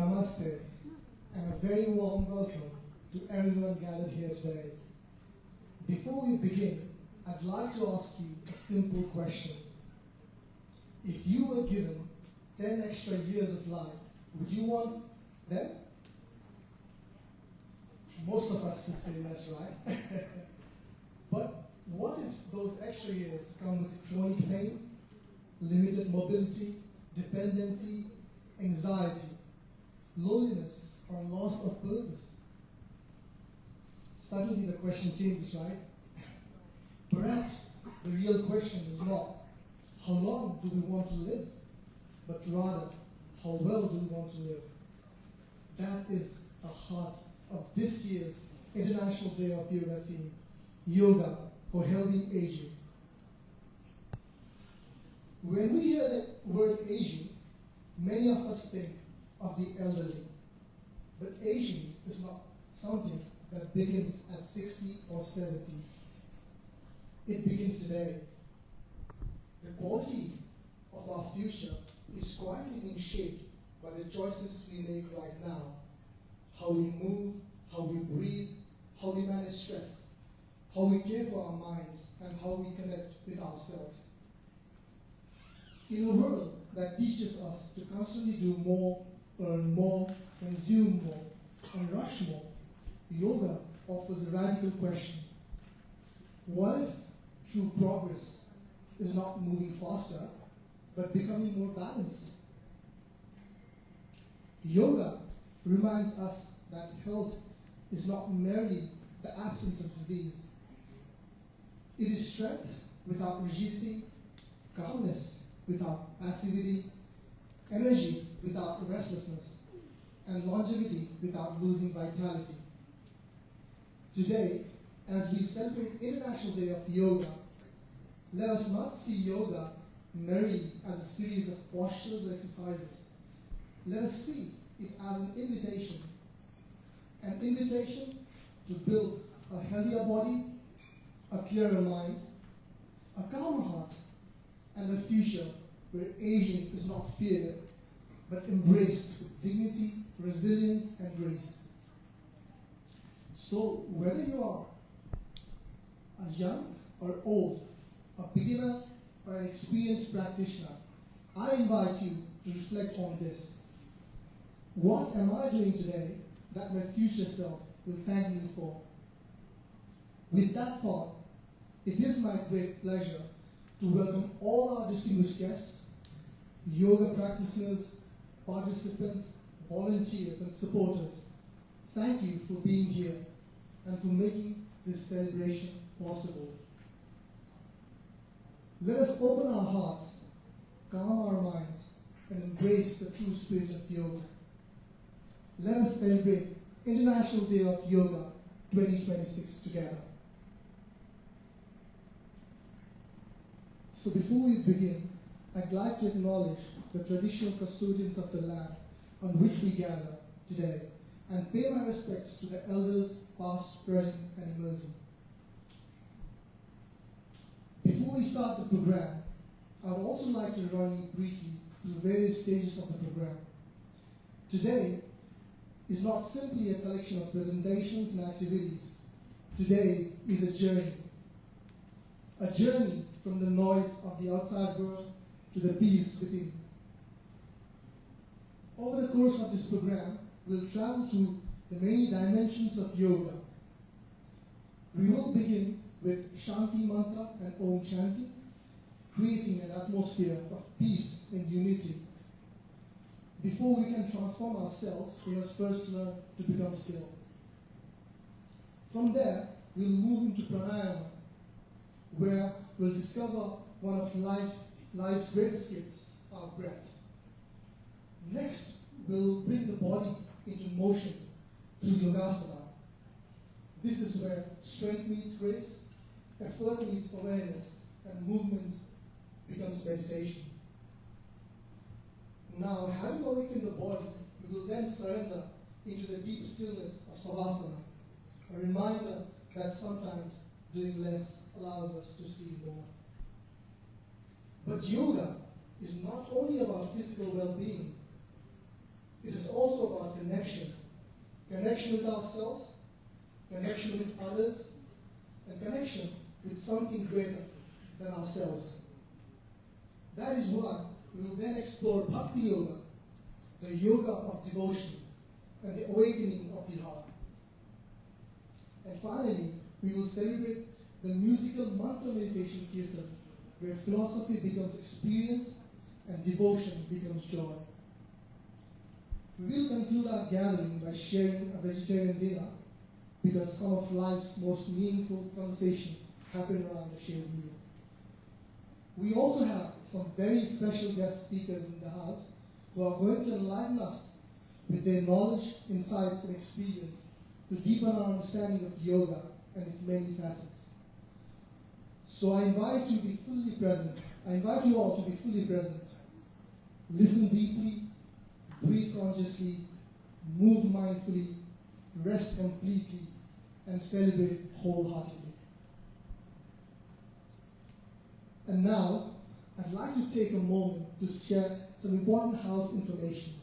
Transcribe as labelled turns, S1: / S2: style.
S1: Namaste, and a very warm welcome to everyone gathered here today. Before we begin, I'd like to ask you a simple question. If you were given 10 extra years of life, would you want them? Most of us would say that's right. But what if those extra years come with chronic pain, limited mobility, dependency, anxiety, loneliness, or loss of purpose? Suddenly the question changes, right? Perhaps the real question is not how long do we want to live, but rather how well do we want to live. That is the heart of this year's International Day of Yoga theme, Yoga for Healthy Aging. When we hear the word aging, many of us think of the elderly. But aging is not something that begins at 60 or 70. It begins today. The quality of our future is quietly being shaped by the choices we make right now. How we move, how we breathe, how we manage stress, how we care for our minds, and how we connect with ourselves. In a world that teaches us to constantly do more, earn more, consume more, and rush more, yoga offers a radical question. What if true progress is not moving faster, but becoming more balanced? Yoga reminds us that health is not merely the absence of disease. It is strength without rigidity, calmness without passivity, energy without restlessness, and longevity without losing vitality. Today, as we celebrate International Day of Yoga, let us not see yoga merely as a series of postures and exercises. Let us see it as an invitation to build a healthier body, a clearer mind, a calmer heart, and a future where aging is not feared, but embraced with dignity, resilience, and grace. So, whether you are a young or old, a beginner or an experienced practitioner, I invite you to reflect on this. What am I doing today that my future self will thank me for? With that thought, it is my great pleasure to welcome all our distinguished guests, yoga practitioners, participants, volunteers, and supporters. Thank you for being here and for making this celebration possible. Let us open our hearts, calm our minds, and embrace the true spirit of yoga. Let us celebrate International Day of Yoga 2026 together. So before we begin, I'd like to acknowledge the traditional custodians of the land on which we gather today and pay my respects to the elders past, present, and emerging. Before we start the program, I would also like to run you briefly through various stages of the program. Today is not simply a collection of presentations and activities. Today is a journey from the noise of the outside world to the peace within. Over the course of this program, we'll travel through the many dimensions of yoga. We will begin with Shanti Mantra and Om Shanti, creating an atmosphere of peace and unity. Before we can transform ourselves, we must first learn to become still. From there, we'll move into Pranayama, where we'll discover one of life's greatest gifts, our breath. Next, we'll bring the body into motion through Yogasana. This is where strength meets grace, effort meets awareness, and movement becomes meditation. Now, having awakened the body, we will then surrender into the deep stillness of Savasana, a reminder that sometimes doing less allows us to see more. But yoga is not only about physical well-being. It is also about connection. Connection with ourselves, connection with others, and connection with something greater than ourselves. That is why we will then explore Bhakti Yoga, the yoga of devotion, and the awakening of the heart. And finally, we will celebrate the musical mantra meditation kirtan, where philosophy becomes experience and devotion becomes joy. We will conclude our gathering by sharing a vegetarian dinner, because some of life's most meaningful conversations happen around a shared meal. We also have some very special guest speakers in the house who are going to enlighten us with their knowledge, insights, and experience to deepen our understanding of yoga and its many facets. So I invite you to be fully present. I invite you all to be fully present. Listen deeply, breathe consciously, move mindfully, rest completely, and celebrate wholeheartedly. And now, I'd like to take a moment to share some important house information.